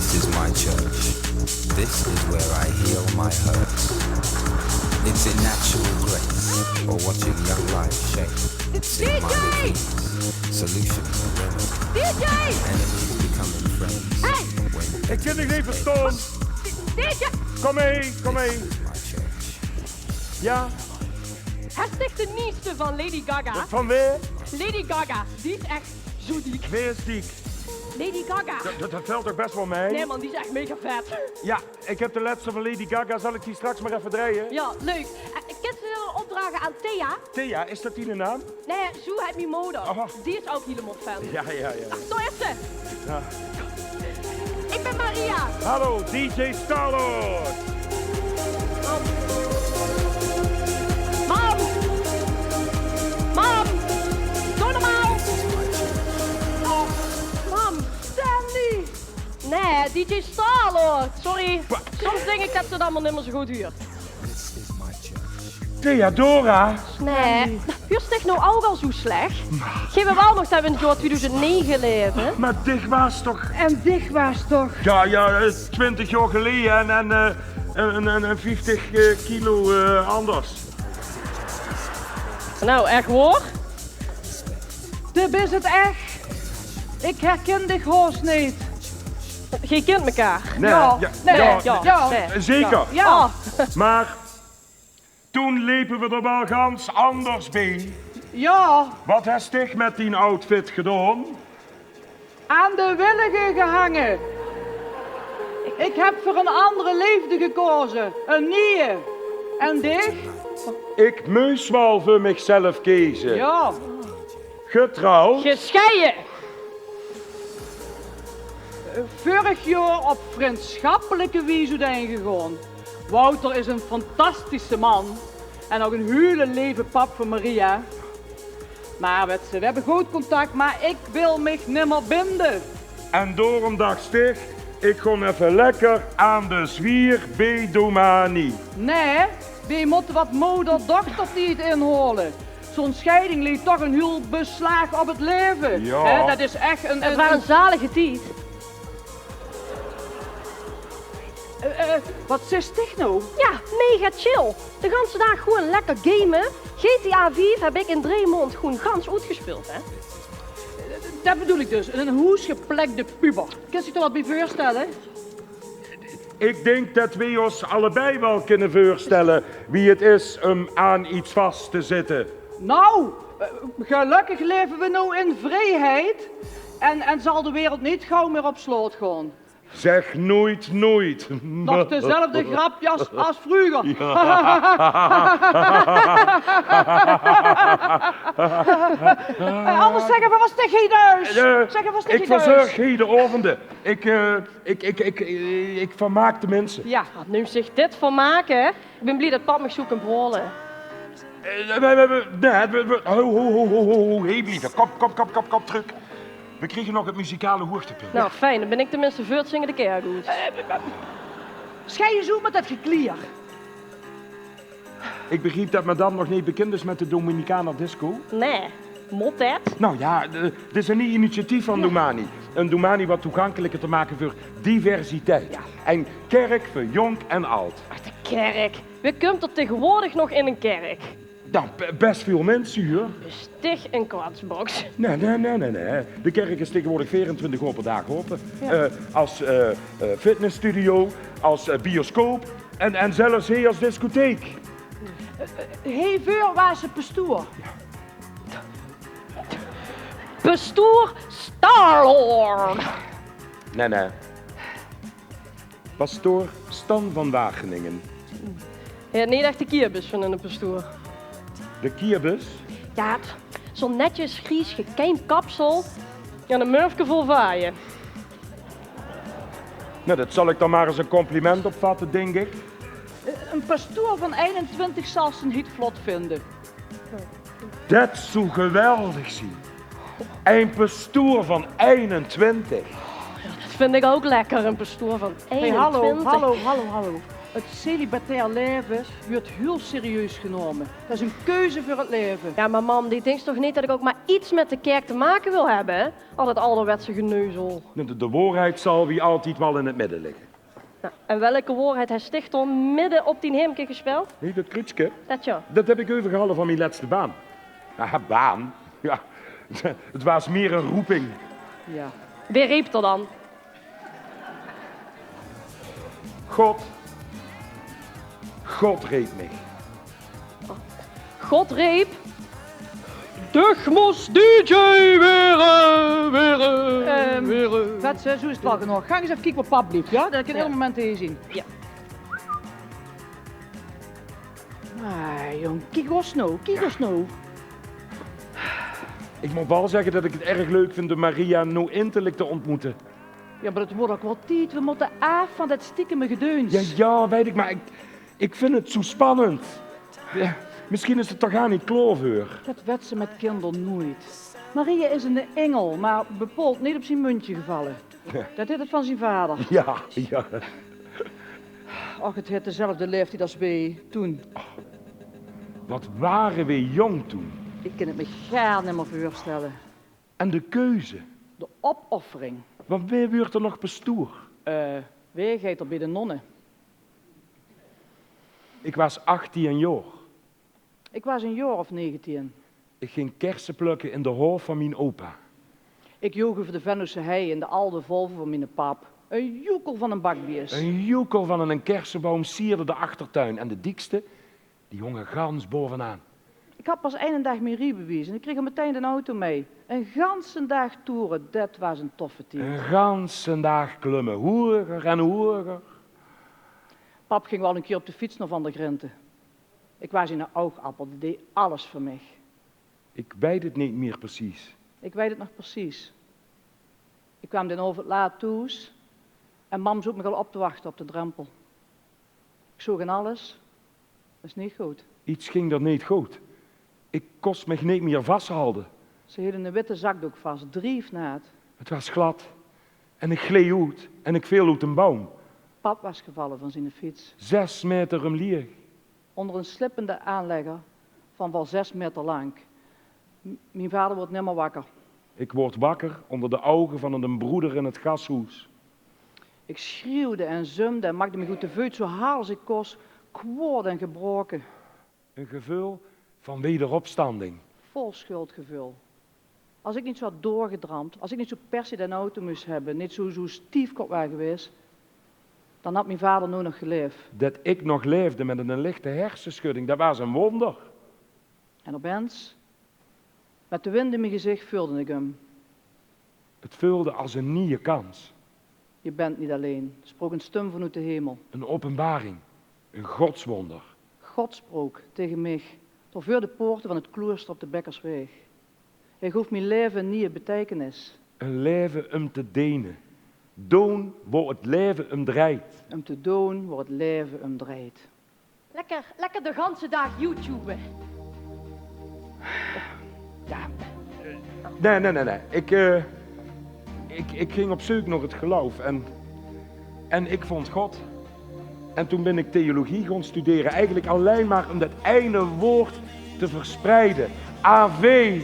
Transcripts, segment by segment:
This is my church. This is where I heal my hurts. It's in natural grace, or watching young life shape. See my disease, solution or remedy. DJ! Enemies becoming friends. Hey! When Ik kan het niet verstaan. DJ! Kom mee, kom mee. this is my church. Ja, Het is de nieuwste van Lady Gaga. van weer? Lady Gaga, die is echt zo dik. Weer is die. Lady Gaga. Dat valt toch best wel mee? Nee man, die is echt mega vet. Ja, ik heb de laatste van Lady Gaga. Zal ik die straks maar even draaien? Ja, leuk. Ik kan ze opdragen aan Thea. Thea, is dat die de naam? Nee, zo heet mijn moeder. Aha. Die is ook helemaal fan. Ja. Zo is ze. Ja. Ik ben Maria. Hallo, DJ Starlord. Mam. Mam. Doe normaal. Oh, mam. Sandy. Nee, DJ Starlord. Sorry. Soms denk ik dat ze het allemaal niet meer zo goed huurt. This is my church. Theodora. Nee, huurt zich nou ook al zo slecht? Geef me wel nog dat we in het jaar 2009 leven. Maar dicht was toch? En dicht was toch? Ja, 20 jaar geleden en 50 kilo anders. Nou, echt hoor. Dit is het echt. Ik herken dich hoos niet. Je kent elkaar. Nee, Ja, nee, ja. nee. Zeker. Ja. Oh, Maar toen liepen we er wel gans anders bij. Ja, Wat heeft zich met die outfit gedaan? aan de willige gehangen. Ik heb voor een andere liefde gekozen. Een nieuwe. En dich? Ik moest wel voor mezelf kiezen. Ja. Getrouwd. gescheiden. Vorig jaar op vriendschappelijke wijze ingegaan. Wouter is een fantastische man. En ook een hele lieve pap voor Maria. Maar we hebben goed contact, maar ik wil me nimmer binden. En daarom dacht ik ga even lekker aan de zwier bij Domani. Nee, we moeten wat moeder-dochtertijd inholen. Zo'n scheiding liet toch een heel beslag op het leven. Ja. Hè, dat is echt een... Het was een zalige tijd. Wat is dit nou? Ja, mega chill. De ganse dag gewoon lekker gamen. GTA 5 heb ik in 3 maanden gewoon gans uitgespeeld, hè. Dat bedoel ik dus, een hoesgeplekte puber. Kun je je er wat bij voorstellen? Ik denk dat we ons allebei wel kunnen voorstellen wie het is om aan iets vast te zitten. Nou, gelukkig leven we nu in vrijheid. En zal de wereld niet gauw meer op sloot gaan. Zeg nooit nooit. Nog dezelfde grapje als vroeger. Anders zeggen we, wat stik je thuis? Zeggen we, Ik verzorg heden ik vermaak de mensen. Ja, nu zich dit van maken, hè. Ik ben blij dat pap me zoeken brolen. Ho, hey, lieve, kop terug. We kregen nog het muzikale hoogtepunt. Nou, fijn. Dan ben ik tenminste voor het zingen de keer goed. Schei je zo met dat geklier. Ik begreep dat madame nog niet bekend is met de Dominicaner disco. Nee, mot het? Nou ja, het is een initiatief van Domani. Een Domani wat toegankelijker te maken voor diversiteit. Ja. En kerk voor jong en oud. Ach, de kerk. Wie komt er tegenwoordig nog in een kerk? Nou, best veel mensen hier. Stig een kwartsbox. Nee. De kerk is tegenwoordig 24 uur per dag open. Ja. Als fitnessstudio, als bioscoop en zelfs hier als discotheek. Heel veel was ze pastoor. Bestoer Starlord. Nee. Pastoor Stan van Wageningen. Ja, niet echt de kierbus van een pastoor. De kierbus. Ja, zo'n netjes gries gekeind kapsel en een murfje vol vaaien. Nou, dat zal ik dan maar als een compliment opvatten, denk ik. Een pastoor van 21 zal zijn hit vlot vinden. Dat zou geweldig zien. Een pastoor van 21. Dat vind ik ook lekker, een pastoor van 21. Hey, hallo. Het celibatair leven wordt heel serieus genomen. Dat is een keuze voor het leven. Ja, maar mam, die denkt toch niet dat ik ook maar iets met de kerk te maken wil hebben, hè? Al dat ouderwetse geneuzel. De waarheid zal wie altijd wel in het midden liggen. Nou, en welke woordheid hij sticht om midden op die hemke gespeeld? Nee, dat krutske, Dat ja. dat heb ik overgehaald van mijn laatste baan. Ja, baan? Ja, het was meer een roeping. Ja. Wie riep er dan? God reed mij. God riep. Dag moest DJ weer. Vet, zo is het wel genoeg. Ga eens even kijken wat pap liep, ja? Dat ik in heel moment hier zien. Ja. Ah, jong, kijk eens nou. Ik moet wel zeggen dat ik het erg leuk vind om Maria nou innerlijk te ontmoeten. Ja, maar het wordt ook wel tijd. We moeten af van dat stiekeme gedeuns. Ja, weet ik, maar ik vind het zo spannend. Ja, misschien is het toch aan niet kloofheur. Dat weet ze met kinderen nooit. Maria is een engel, maar bepaald niet op zijn muntje gevallen. Dat is het van zijn vader. Ja. Och, het heeft dezelfde leeftijd als wij toen. Wat waren we jong toen. Ik kan het me gaar niet meer voorstellen. En de keuze. De opoffering. Want wie wordt er nog bestoer? Wij gaat er bij de nonnen. Ik was 18 jaar. Ik was een jaar of 19. Ik ging kersen plukken in de hoofd van mijn opa. Ik joeg over de Vennosse hei in de oude Volvo van mijn pap. Een joekel van een bakbies. Een joekel van een kersenboom sierde de achtertuin. En de dikste, die jonge gans bovenaan. Ik had pas 1 dag mijn rijbewijs en ik kreeg er meteen de auto mee. Een ganse dag toeren, dat was een toffe tijd. Een ganse dag klimmen, hoeriger en hoeriger. Pap ging wel een keer op de fiets naar Van der Grinten. Ik was in een oogappel, die deed alles voor mij. Ik weet het niet meer precies. Ik weet het nog precies. Ik kwam dan over het laat thuis en mam zoekt me al op te wachten op de drempel. Ik zoog in alles, dat is niet goed. Iets ging er niet goed. Ik kost me niet meer vasthouden. Ze hielden een witte zakdoek vast, driefnaad. Het was glad. En ik gleed uit en ik viel uit een boom. Pap was gevallen van zijn fiets. 6 meter omlieg. Onder een slippende aanlegger van wel 6 meter lang. Mijn vader wordt nimmer wakker. Ik word wakker onder de ogen van een broeder in het gashuis. Ik schreeuwde en zumde en maakte me goed te veut zo hard als ik kost, kwaad en gebroken. Een gevoel van wederopstanding. Vol schuldgevoel. Als ik niet zo had doorgedramd, als ik niet zo per se de auto moest hebben, niet zo stiefkop was geweest, dan had mijn vader nu nog geleefd. Dat ik nog leefde met een lichte hersenschudding, dat was een wonder. En opeens, met de wind in mijn gezicht, voelde ik hem. Het voelde als een nieuwe kans. Je bent niet alleen, sprak een stem vanuit de hemel. Een openbaring. Een godswonder. God sprak tegen mij, door voor de poorten van het klooster op de Bekkersweg. Hij gaf mijn leven een nieuwe betekenis. Een leven om te dienen. Doen waar het leven om draait. Om te doen waar het leven om draait. Lekker de ganse dag YouTuben. Ja, Nee. Ik ging op zoek naar het geloof en ik vond God. En toen ben ik theologie gaan studeren, eigenlijk alleen maar om dat ene woord te verspreiden. AV.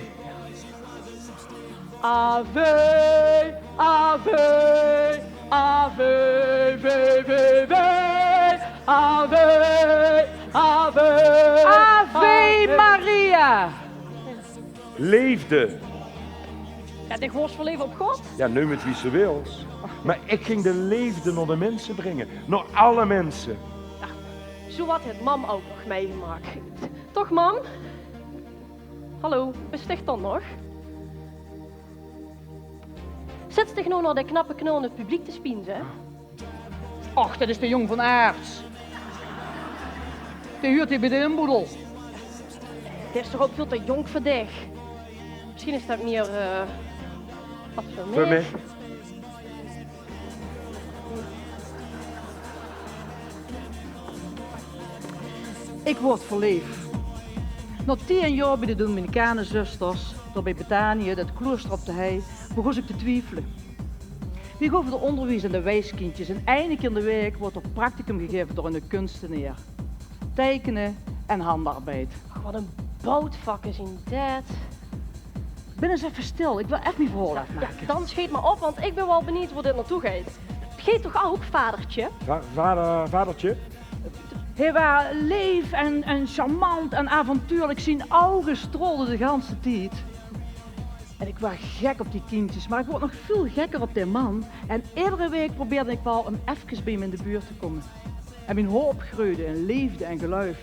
Ave, ave, ave, ve, ve, ve. Ave, ave, ave Maria. Leefde. Ja, dit gewoon voor leven op God. Ja, nu met wie ze wil. Maar ik ging de leefde naar de mensen brengen. Naar alle mensen. Zo wat heeft mam ook nog meegemaakt. Toch, mam? Hallo, besticht dan nog? Zet zich nou naar de knappe knul in het publiek te spien, hè? Och, dat is de jong van Aerts. Die huurt hij bij de inboedel. Het is toch ook veel te jong voor dich? Misschien is dat meer, wat voor mij? Voor mij. Ik word verliefd. Na 10 jaar bij de Dominicaanse zusters, door bij Betanië, dat klooster op de hei, begon ik te twijfelen. Kijk, over de onderwijs en de wijskindjes. En één keer in de week wordt er practicum gegeven door een kunstenaar. Tekenen en handarbeid. Ach, wat een boutvak is in dit. Ben eens even stil, ik wil echt niet verhoor Ja, afmaken. dan scheet maar op, want ik ben wel benieuwd waar dit naartoe gaat. Geet toch ook, vadertje? Vadertje? Hij was leef en charmant en avontuurlijk. Zijn ogen strolden de ganse tijd. En ik was gek op die kindjes, maar ik word nog veel gekker op die man. En iedere week probeerde ik wel om even bij hem in de buurt te komen. En mijn hoop groeide in liefde en geloof.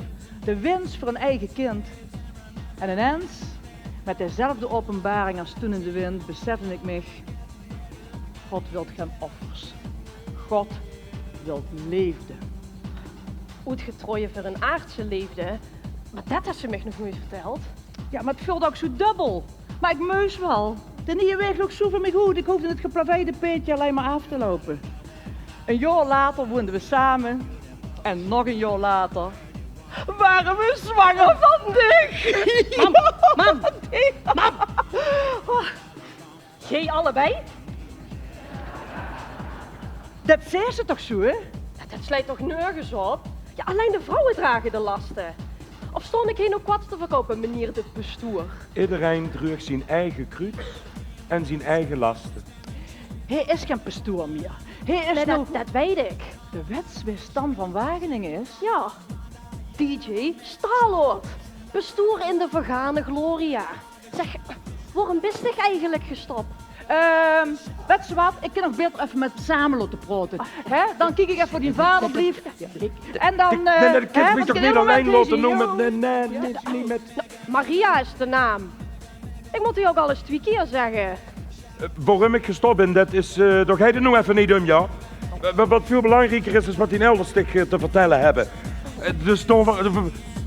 De wens voor een eigen kind. En ineens, met dezelfde openbaring als toen in de wind, besefte ik me: God wil geen offers. God wil liefde. Uitgetrooien voor een aardse liefde. Maar dat heeft ze me nog nooit verteld. Ja, maar het voelde ook zo dubbel. Maar ik meus wel. De nieuwe weg loopt zo voor me goed. Ik hoefde het geplaveide peetje alleen maar af te lopen. Een jaar later woonden we samen. En nog een jaar later waren we zwanger van Dick. Mam! Jij allebei? Dat zei ze toch zo, hè? Dat slijt toch nergens op? Ja, alleen de vrouwen dragen de lasten. Of stond ik hier nog kwats te verkopen, meneer de bestuur? Iedereen draagt zijn eigen kruid en zijn eigen lasten. Hij is geen pastoor meer. Hij is Nee, nou... dat weet ik. De wetsweerstam van Wageningen is... Ja. DJ Staloord. Bestuur in de vergane gloria. Zeg, waarom bist ik eigenlijk gestopt? Weet je wat? Ik kan nog beter even met Samuel te praten. Hè? Dan kijk ik even voor die vader, blief. En dan... Nee, dat kind hè, moet wat toch kan niet je alleen met laten deze noemen? jongen? Nee, niet met... Maria is de naam. Ik moet die ook al eens 2 keer zeggen. Waarom ik gestopt ben, dat is toch hij er nu even niet om, ja? Wat veel belangrijker is wat die elders te vertellen hebben. Dus dan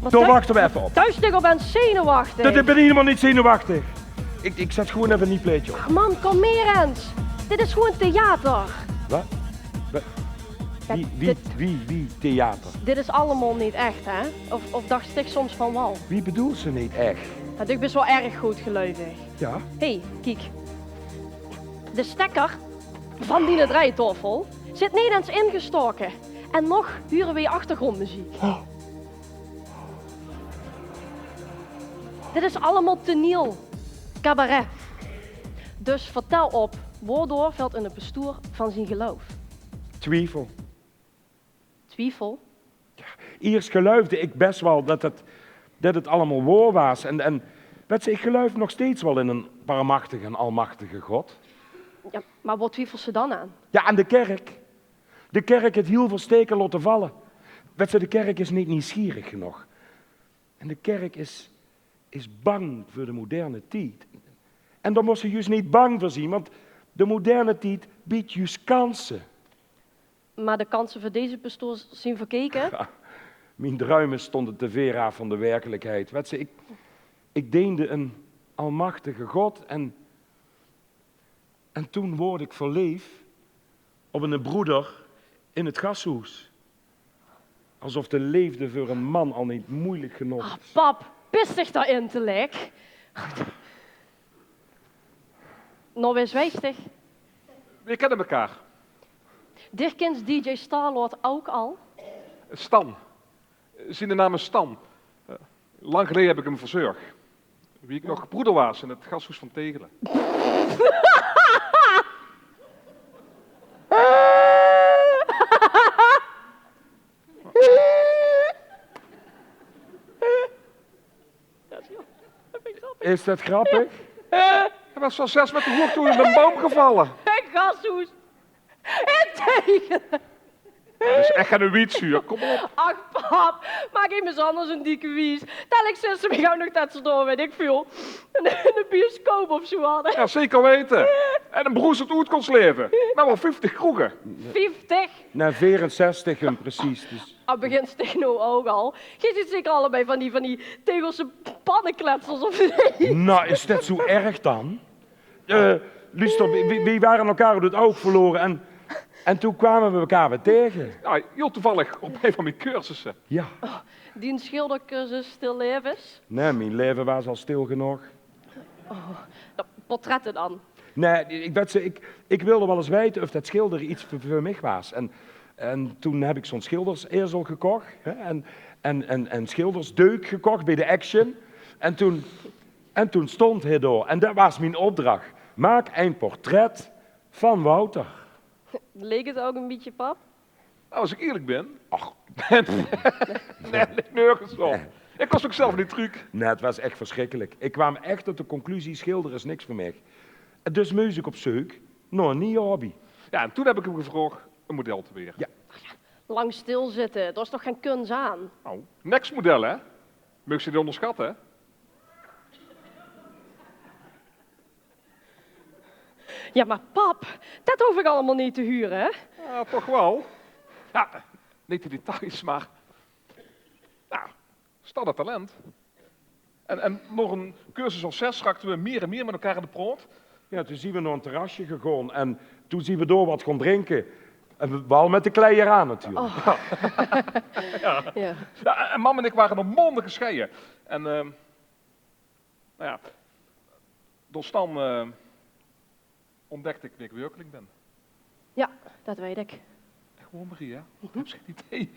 wachten we even op. Thuis tegen ben zenuwachtig. Ik ben helemaal niet zenuwachtig. Ik zet gewoon even niet pleetje op. Man, kom meer eens. Dit is gewoon theater. Wat? Ja, Wie theater? Dit is allemaal niet echt, hè? Of dacht ik soms van wel? Wie bedoelt ze niet echt? Nou, ik ben wel erg goed geluivig. Ja? Hé, kijk. De stekker van die draaitafel zit niet eens ingestoken. En nog huren we achtergrondmuziek. Oh. Dit is allemaal toneel. Cabaret. Dus vertel op, waardoor valt in het bestuur van zijn geloof? Twijfel. Twijfel? Eerst geloofde ik best wel dat het allemaal waar was. En weet je, ik geloof nog steeds wel in een barmachtige en almachtige God. Ja, maar wat twijfelt ze dan aan? Ja, en de kerk. De kerk heeft heel veel steken laten vallen. Weet je, de kerk is niet nieuwsgierig genoeg. En de kerk is bang voor de moderne tijd. En daar moest je juist niet bang voor zien, want de moderne tijd biedt juist kansen. Maar de kansen voor deze bestuur zijn verkeken? Mijn druimen stonden te ver af van de werkelijkheid. Weet je, ik diende een almachtige God en toen word ik verliefd op een broeder in het gashuis. Alsof de liefde voor een man al niet moeilijk genoeg is. Pap, pist zich daarin te lek. Nou, wees wijstig. We kennen elkaar. Dirkens DJ Starlord ook al. Stan. Zijn naam is Stan. Lang geleden heb ik hem verzorgd. Wie ik nog broeder was in het gashuis van Tegelen. Is dat grappig? Hij was van 6 met de hoog toen in een boom gevallen. Een gashoes. En tegen. Dat is echt geen wietzuur, kom op. Ach, pap, maak hem eens anders een dikke wies. Tel ik zussen, we gaan nog dat ze door, weet ik veel. In de bioscoop of zo hadden. Ja, zeker weten. En een broers het uit kon leven. Nou, wel 50 kroegen. 50. Na 64 hem precies. Dus. Ah, begint Steno ook al. Je ziet zeker allebei van die tegelse pannenkletsers of nee. Nou, is dat zo erg dan? Luister, we waren elkaar uit het oog verloren en toen kwamen we elkaar weer tegen. Ja, heel toevallig op een van mijn cursussen. Ja. Die een schildercursus stil levens. Nee, mijn leven was al stil genoeg. Nou, portretten dan. Nee, ik wilde wel eens weten of dat schilderen iets voor mij was. En toen heb ik zo'n schildersezel gekocht. Hè, en schildersdeuk gekocht bij de Action. En toen stond hij door. En dat was mijn opdracht. Maak een portret van Wouter. Leek het ook een beetje, pap? Nou, als ik eerlijk ben... Ach. Nee, nergens op. Ik was ook zelf niet truc. Nee, het was echt verschrikkelijk. Ik kwam echt tot de conclusie, schilderen is niks voor mij. Dus muziek op zoek, nog een nieuwe hobby. Ja, en toen heb ik hem gevraagd een model te weer. Ja. Lang stilzitten, dat is toch geen kunst aan? Nou, next model, hè? Mag je die onderschatten, hè? Ja, maar pap, dat hoef ik allemaal niet te huren, hè? Ja, toch wel. Ja, niet de details, maar... Nou, staat talent. En nog een cursus of 6 raakten we meer en meer met elkaar in de proot. Ja, toen zien we naar een terrasje gegaan en toen zien we door wat gaan drinken. En wel met de kleier aan natuurlijk. Oh. Ja. Ja, en mam en ik waren nog maanden gescheiden. En, nou ja, door Stan ontdekte ik wie ik werkelijk ben. Ja, dat weet ik. Echt gewoon Marie, hè? Ik heb geen idee.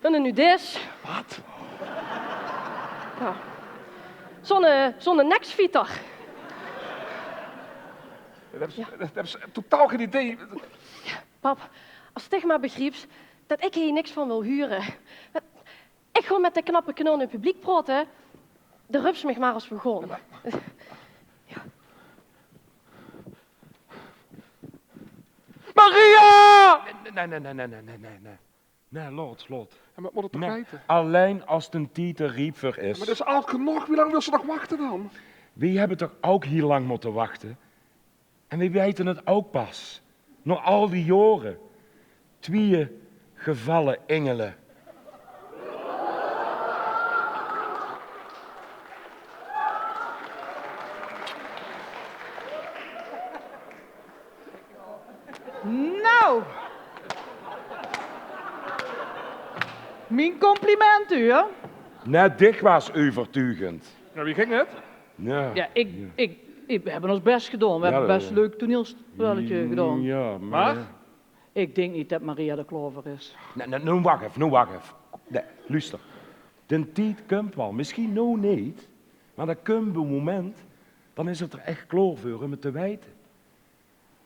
En nu dis. Wat? Ja. Zo'n neksfieter. Dat hebben ze totaal geen idee. Pap, als het maar begrijpt dat ik hier niks van wil huren. Ik ga met de knappe knul in het publiek praten. De rups me maar als begon. Maria! Nee. Nee, lot. Ja, maar moet het toch Nee, weten? alleen als het een Tieter Riepver is. Maar dat is oud genoeg. Wie lang wil ze nog wachten dan? We hebben toch ook hier lang moeten wachten? En we weten het ook pas. Nog al die jaren. 2 gevallen engelen. Nou. Mijn compliment u, hè? Net dit was overtuigend. Nou, wie ging het? Ja, we hebben ons best gedaan. We hebben best een leuk toneelspelletje gedaan. Ja, Maar? Ik denk niet dat Maria de Klover is. Nee, nou wacht even. Nee, luister. De tijd komt wel, misschien nou niet, maar dat komt op een moment, dan is het er echt klaar voor om het te wijten.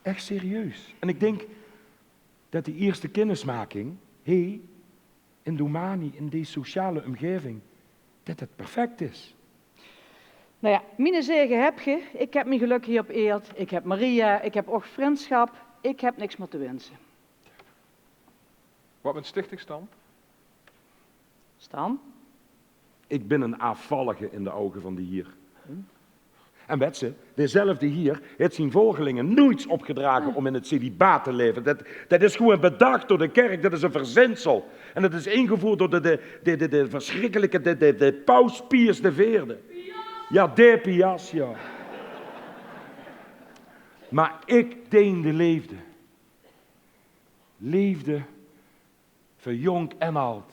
Echt serieus. En ik denk dat die eerste kennismaking, in Domani, in deze sociale omgeving, dat het perfect is. Nou ja, mijn zegen heb je. Ik heb mijn geluk hier op eerd. Ik heb Maria. Ik heb ook vriendschap. Ik heb niks meer te wensen. Wat met stichtingsstand? Staan? Ik ben een afvallige in de ogen van die hier. En weet ze, dezelfde hier heeft zijn volgelingen nooit opgedragen om in het celibaat te leven. Dat is gewoon bedacht door de kerk, dat is een verzinsel. En dat is ingevoerd door de verschrikkelijke, de paus Pius IV. Ja, de Pias, ja. Maar ik deende leefde. Leefde voor jong en oud.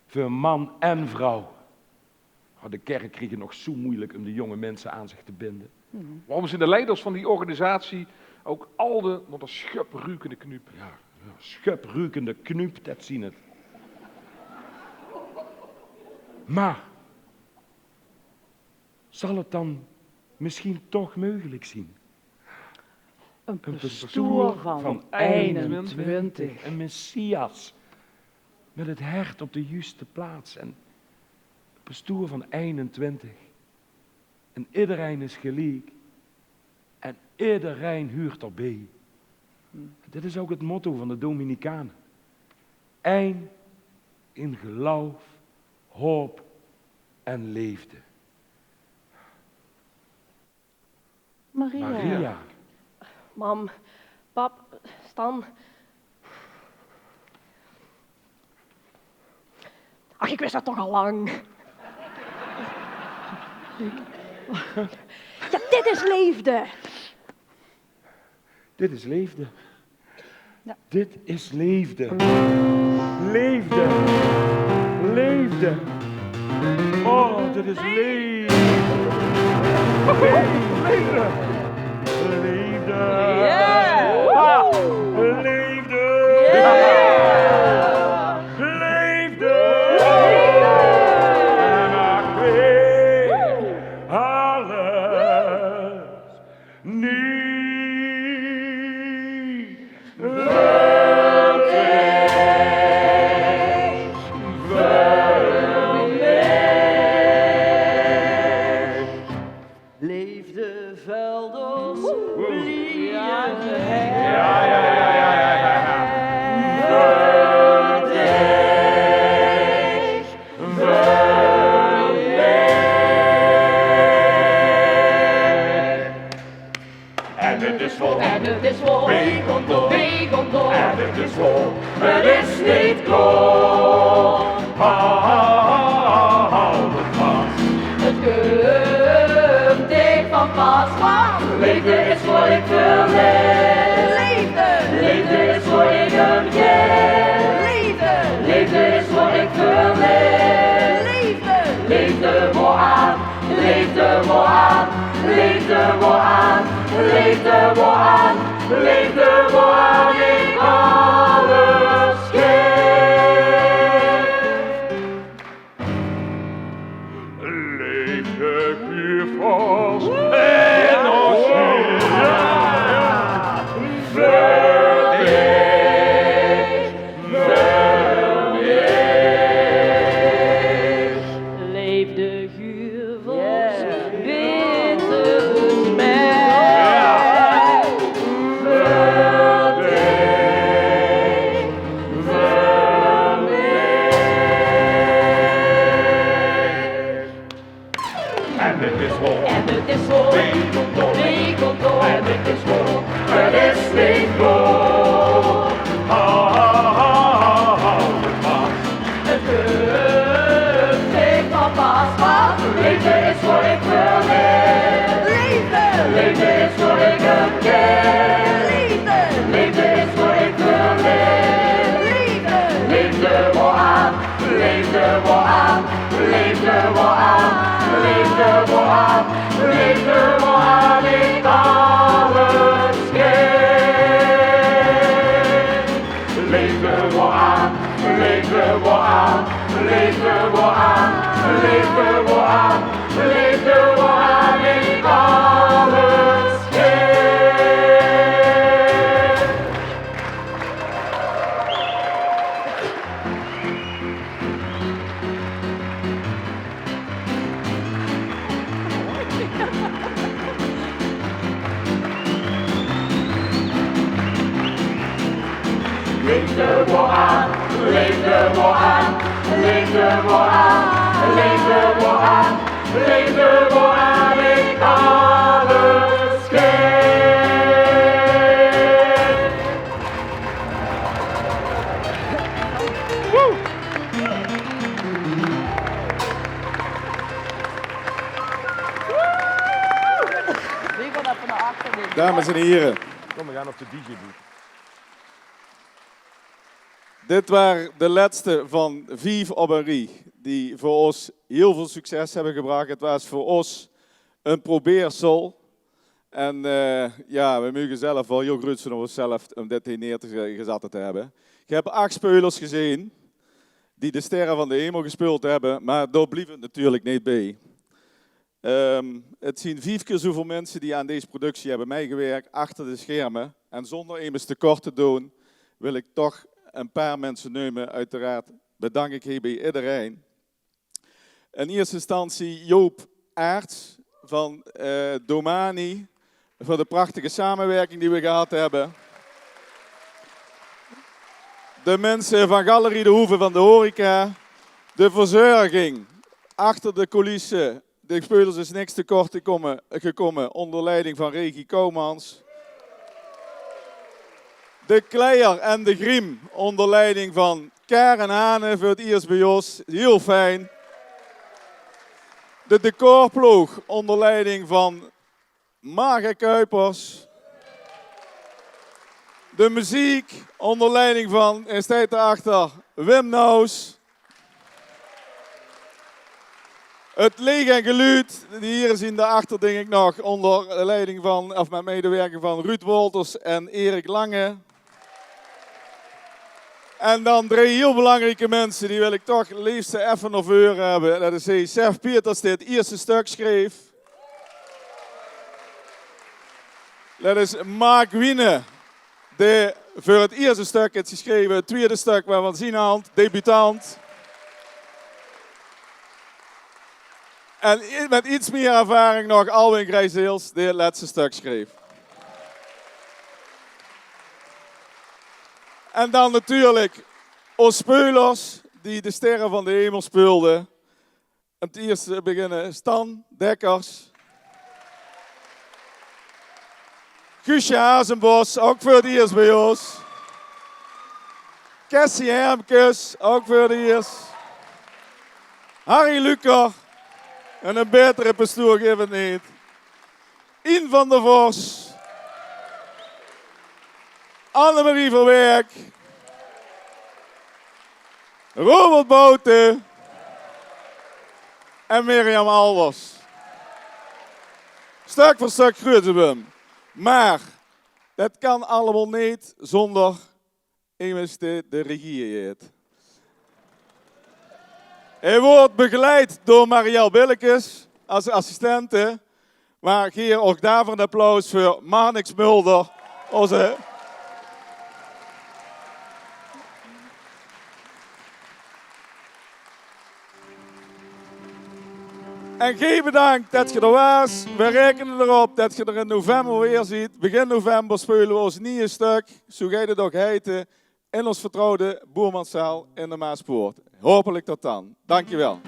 Voor man en vrouw. Oh, de kerk kreeg het nog zo moeilijk om de jonge mensen aan zich te binden. Waarom zijn de leiders van die organisatie ook al de wat een schupruikende knup? Ja, schupruikende knup, dat zien het. Maar, zal het dan misschien toch mogelijk zien? Een Een bestuur van 21. Een Messias. Met het hart op de juiste plaats. En een bestuur van 21. En iedereen is gelijk. En iedereen huurt erbij. Dit is ook het motto van de Dominicanen. Eén in geloof, hoop en leefde. Maria. Mam, pap, Stan. Ach, ik wist dat toch al lang. Ja, dit is leefde. Dit is leefde. Ja. Dit is leefde. Leefde. Leefde. Oh, dit is leefde. Leefde. Leefde. Ah, leefde. Leefde. En ach, weet alles niet. Leefde velders, blije Ja, ja, ja, ja, ja, ja. En het is vol, En het is vol, wegen door, wegen door. en het is vol, het is niet koud. Hou het vast. Het komt dicht van pas, want liefde is voor ik verleef. Liefde is voor ik een geef. Liefde is voor ik verleef. Liefde voor aan, liefde voor aan, liefde voor aan, liefde voor aan, liefde voor aan, ik alles geef. Leefde vuurvals en ons Leefde guurvals, witte mij. en het is vol, En het is vol, wegen door, wegen door. en het is vol, het is niet koud. Hou het vast. Het komt dicht van pas, want liefde is voor ik verleef. Liefde is voor ik een geef. Liefde is voor ik verleef. Liefde voor aan, liefde voor aan, liefde voor aan, liefde voor aan, liefde voor aan, ik alles geef. Liefde voor aan, liefde voor aan, liefde voor aan, liefde voor aan, liefde voor aan, ik alles geef. Liefde voor aan, liefde voor aan, liefde voor aan, liefde voor aan, liefde voor aan, ik alles geef. Wie gaat even naar achter? Dames en heren, Kom, we gaan op de DJ-boot. dit waren de laatste van Vive op een Rie, die voor ons heel veel succes hebben gebracht. Het was voor ons een probeersel. En ja, we mogen zelf wel heel groot zijn op onszelf om dit hier neer te gezet te hebben. Ik heb 8 spelers gezien die de Sterren van de Hemel gespeeld hebben, maar daar bleef het natuurlijk niet bij. Het zijn 5 keer zoveel mensen die aan deze productie hebben meegewerkt achter de schermen. En zonder immers tekort te doen, wil ik toch een paar mensen nemen. Uiteraard bedank ik hier bij iedereen. In eerste instantie Joop Aerts van Domani voor de prachtige samenwerking die we gehad hebben. De mensen van Galerie de Hoeve van de Horeca. De verzorging achter de coulissen. De spelers is niks tekort gekomen onder leiding van Regie Koumans. De Kleier en de Griem onder leiding van Karen Hane voor het eerst bij ons. Heel fijn. De decorploeg onder leiding van Marga Kuipers. De muziek onder leiding van, en staat erachter, Wim Naus. Het licht en geluid, die hier zien daarachter denk ik nog, onder leiding van, of met medewerking van Ruud Wolters en Erik Lange. En dan 3 heel belangrijke mensen, die wil ik toch het liefst even naar voren hebben. Dat is Sef Pieters, die het eerste stuk schreef. Dat is Mark Wiene, die voor het eerste stuk heeft geschreven. Het tweede stuk waar we zien aan, debutant. En met iets meer ervaring nog Alwin Grijzeels, die het laatste stuk schreef. En dan natuurlijk ons speulers, die de sterren van de hemel speelden. En het eerste beginnen Stan Dekkers. Guusje Hazenbos, ook voor het eerst bij ons. Cassie Hermkes, ook voor het eerst. Harry Luker. En een betere pastoor geeft het niet. Ien van der Vos. Annemarie Verwerk. Robert Bouten. En Mirjam Albers. Stuk voor stuk groeien we hem. Maar dat kan allemaal niet zonder iemand die de regie heeft. Hij wordt begeleid door Marielle Billekes als assistente. Maar hier ook daarvoor een applaus voor Marnix Mulder. Onze... En geen bedankt dat je er was. We rekenen erop dat je er in november weer ziet. Begin november spelen we ons nieuwe stuk. Zo ga je het ook heten. In ons vertrouwde Boermanszaal in de Maaspoort. Hopelijk tot dan. Dankjewel.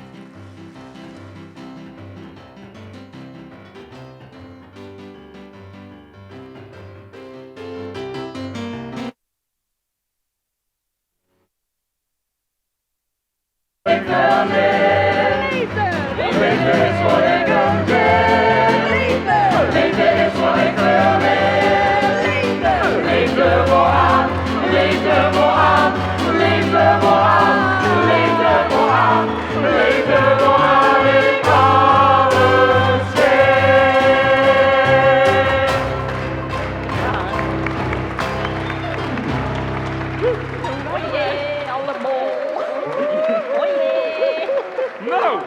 Nou!